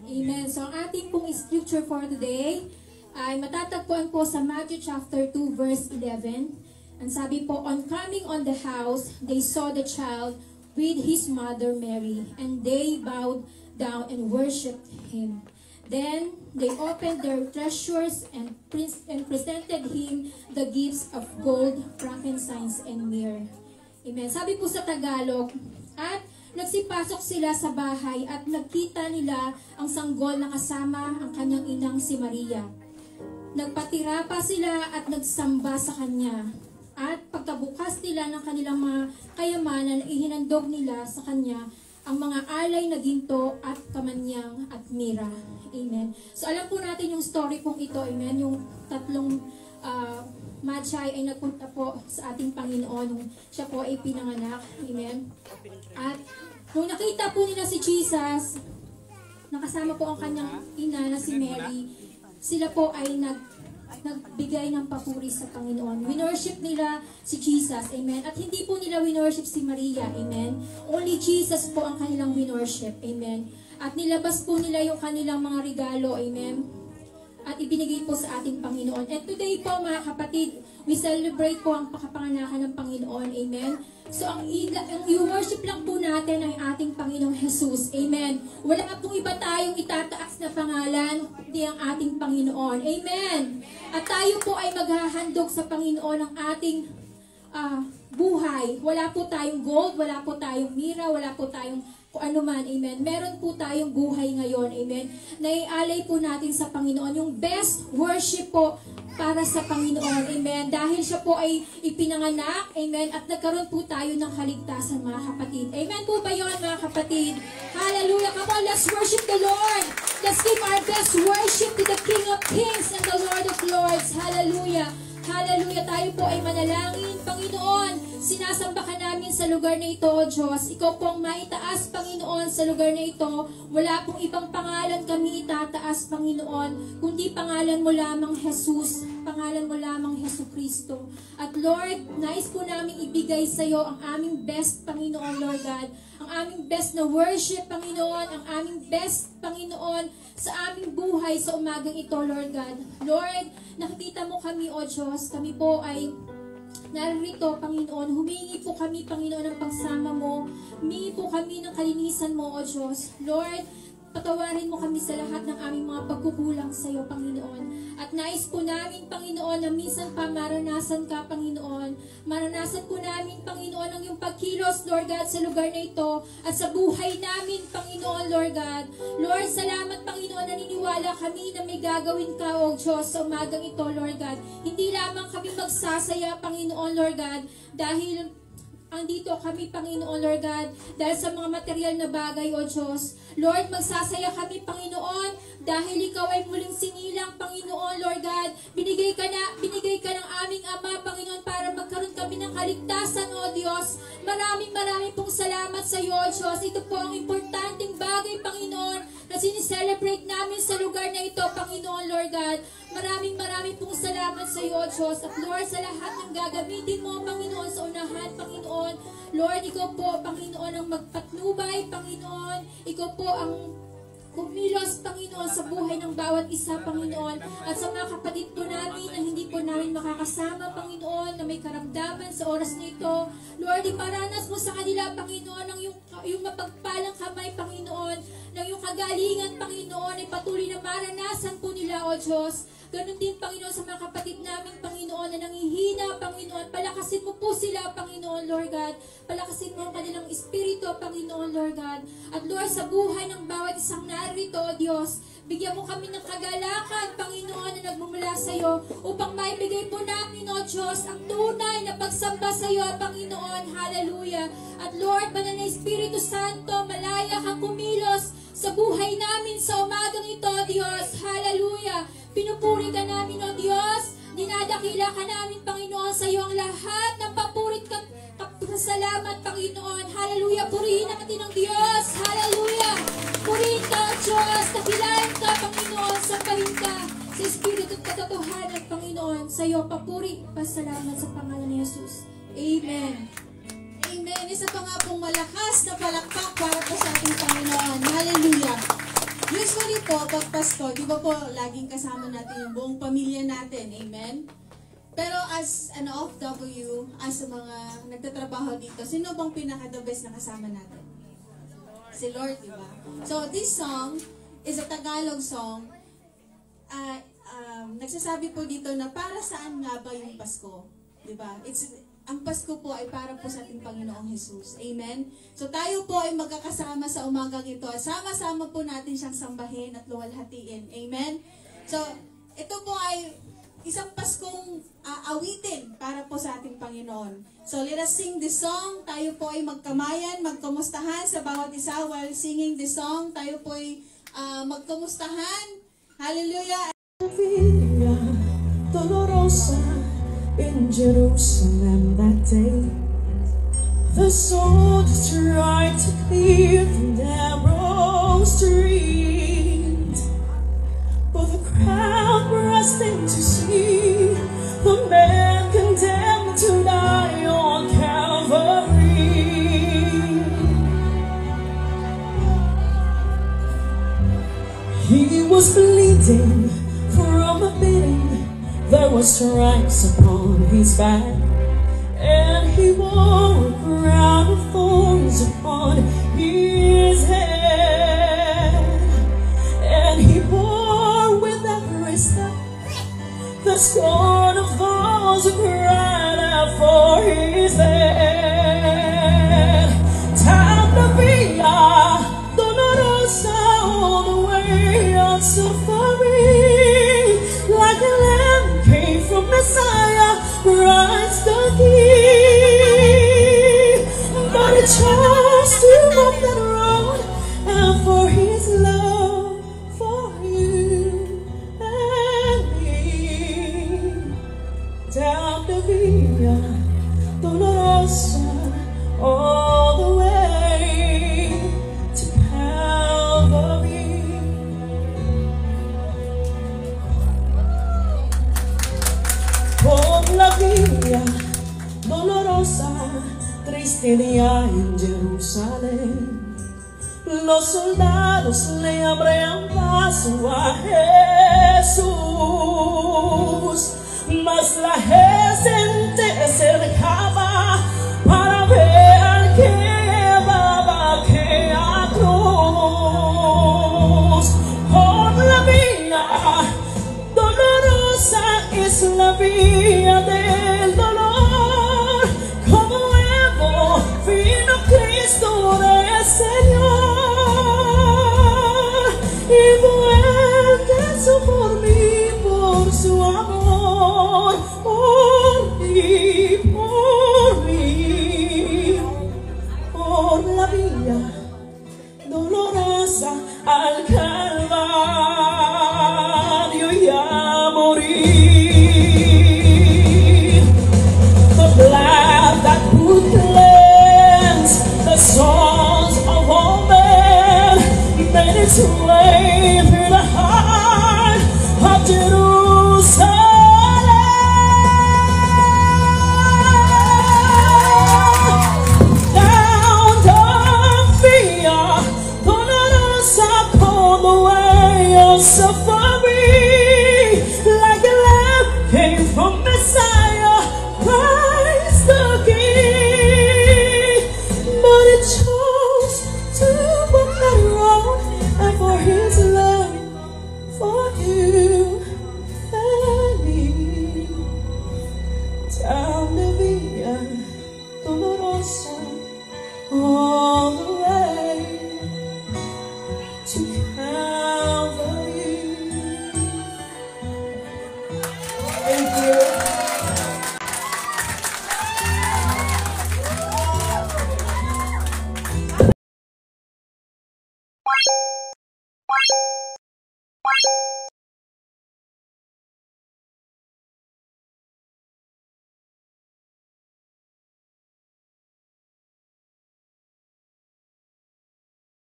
Amen. So, ang ating pong scripture for today ay matatagpuan po sa Matthew chapter 2 verse 11. Ang sabi po, on coming on the house, they saw the child with his mother Mary, and they bowed down and worshipped him. Then they opened their treasures and presented him the gifts of gold, frankincense, and myrrh. Amen. Sabi po sa Tagalog, at nagsipasok sila sa bahay at nagkita nila ang sanggol na kasama ang kanyang inang si Maria. Nagpatira pa sila at nagsamba sa kanya. At pagkabukas nila ng kanilang mga kayamanan, ihinandog nila sa kanya ang mga alay na ginto at kamanyang at mira. Amen. So alam po natin yung story pong ito. Amen. Yung tatlong Magi ay nagpunta po sa ating Panginoon nung siya po ay pinanganak. Amen. At nung nakita po nila si Jesus, nakasama po ang kanyang ina na si Mary, sila po ay nagbigay ng papuri sa Panginoon. Winorship nila si Jesus. Amen. At hindi po nila winorship si Maria. Amen. Only Jesus po ang kanilang winorship. Amen. At nilabas po nila yung kanilang mga regalo. Amen. At ibinigay po sa ating Panginoon. And today po mga kapatid, we celebrate po ang pakapanganakan ng Panginoon. Amen. So ang i-worship lang po natin ang ating Panginoong Jesus. Amen. Wala pong iba tayong itataas na pangalan, kundi ang ating Panginoon. Amen. At tayo po ay maghahandog sa Panginoon ng ating buhay. Wala po tayong gold, wala po tayong mira, wala po tayong kung ano man, amen. Meron po tayong buhay ngayon, amen. Naialay po natin sa Panginoon yung best worship po para sa Panginoon, amen. Dahil siya po ay ipinanganak, amen. At nagkaroon po tayo ng kaligtasan, mga kapatid. Amen po ba yun, mga kapatid? Hallelujah. Come on, let's worship the Lord. Let's give our best worship to the King of Kings and the Lord of Lords. Hallelujah. Hallelujah. Tayo po ay manalangin, Panginoon. Sinasamba ka namin sa lugar na ito, O Diyos. Ikaw pong maitaas, Panginoon, sa lugar na ito. Wala pong ibang pangalan kami itataas, Panginoon, kundi pangalan mo lamang Jesus. Pangalan mo lamang Hesus Kristo. At Lord, nais po namin ibigay sa iyo ang aming best, Panginoon, Lord God. Ang aming best na worship, Panginoon. Ang aming best, Panginoon, sa aming buhay sa umagang ito, Lord God. Lord, nakikita mo kami, O Diyos. Kami po ay narito, Panginoon. Humingi po kami, Panginoon, ng pagsama mo. Humingi po kami ng kalinisan mo, O Diyos. Lord, patawarin mo kami sa lahat ng aming mga pagkukulang sa iyo, Panginoon. At nais po namin, Panginoon, na minsan pa maranasan ka, Panginoon. Maranasan po namin, Panginoon, ang iyong pagkilos, Lord God, sa lugar na ito. At sa buhay namin, Panginoon, Lord God. Lord, salamat, Panginoon, naniniwala kami na may gagawin ka, O Diyos, sa umagang ito, Lord God. Hindi lamang kami magsasaya, Panginoon, Lord God, dahil andito kami, Panginoon, Lord God, dahil sa mga material na bagay, O Diyos. Lord, magsasaya kami, Panginoon, dahil ikaw ay muling sinilang, Panginoon, Lord God. Binigay ka ng aming Ama, Panginoon, para magkaroon kami ng kaligtasan, O Diyos. Maraming pong salamat sa iyo, O Diyos. Ito po ang importanteng bagay, Panginoon, na sinicelebrate namin sa lugar na ito, Panginoon, Lord God. Maraming pong salamat sa iyo, O Diyos. At Lord, sa lahat ng gagamitin mo, Panginoon, sa unahan, Panginoon. Lord, ikaw po, Panginoon, ang magpatnubay, Panginoon. Ikaw po ang kumilos, Panginoon, sa buhay ng bawat isa, Panginoon. At sa mga kapatid po namin na hindi po namin makakasama, Panginoon, na may karamdaman sa oras na ito. Lord, iparanas mo sa kanila, Panginoon, ang yung mapagpalang kamay, Panginoon, ng yung kagalingan, Panginoon, ay patuloy na maranasan po nila, O Diyos. Ganon din, Panginoon, sa mga kapatid namin, Panginoon, na nanghihina, Panginoon. Palakasin mo po sila, Panginoon, Lord God. Palakasin mo ang kanilang espiritu, Panginoon, Lord God. At Lord, sa buhay ng bawat isang narito, O Diyos, bigyan mo kami ng kagalakan, Panginoon, na nagmumula sa iyo, upang maibigay po namin, O Diyos, ang tunay na pagsamba sa iyo, Panginoon. Hallelujah. At Lord, Banal na Espiritu Santo, malaya kang kumilos sa buhay namin sa umagang ito, Diyos. Hallelujah. Pinupuri ka namin, O Diyos. Dinadakila ka namin, Panginoon, sa iyo ang lahat ng papurit ka. Salamat, Panginoon. Hallelujah. Purihin natin ang Diyos. Hallelujah. Purihin ka, O Diyos. Dakilain ka, Panginoon. Sambahin ka sa Espiritu at katotohanan, Panginoon. Sa iyo papuri. Pasalamat sa pangalan ni Jesus. Amen. Amen. Isa pa nga pong malakas na palakpak para po sa ating Panginoon. Hallelujah. po, pag Pasko, di ba po, laging kasama natin yung buong pamilya natin. Amen? Pero as an OFW, as sa mga nagtatrabaho dito, sino bang pinaka-the best na kasama natin? Si Lord, di ba? So, this song is a Tagalog song. Nagsasabi po dito na para saan nga ba yung Pasko? Di ba? Ang Pasko po ay para po sa ating Panginoong Jesus. Amen? So tayo po ay magkakasama sa umagang ito. Sama-sama po natin siyang sambahin at luwalhatiin. Amen? So, ito po ay isang Paskong awitin para po sa ating Panginoon. So, let us sing this song. Tayo po ay magkamayan, magkumustahan sa bawat isa while singing this song. Tayo po ay magkumustahan. Hallelujah! Villa Dolorosa in Jerusalem that day, the soldiers tried to clear the narrow street, but the crowd rushed in to see the man condemned to die on Calvary. He was bleeding from a beating. There were stripes upon his back, and he wore a crown of thorns upon his head. And he bore with every step the scorn of those who cried out for his death. Tanta Villa Dolorosa, all the way on suffering, like a lamb came from Messiah, Christ the King. But he chose to walk that road, and for his love for you and me, down the Villa Dolorosa, all the way to Calvary. Por la Villa Dolorosa, triste día en Jerusalén, los soldados le abrían paso a Jesús, mas la gente se alejaba para ver al que llevaba aquella cruz. Por la Villa Dolorosa es la vía del dolor, como Evo vino Cristo del Señor, y fue el que hizo por mí, por su amor, por mí, por la vía dolorosa al Calvario y a morir. The blood that would cleanse the souls of all men made its way through the heart of Jerusalem. Down the Via Dolorosa, upon the way of suffering, like a lamb came from Messiah, Christ the King. But it chose to walk that road, and for his love for you and me, down the Via Dolorosa, all the way to Calvary. Thank you.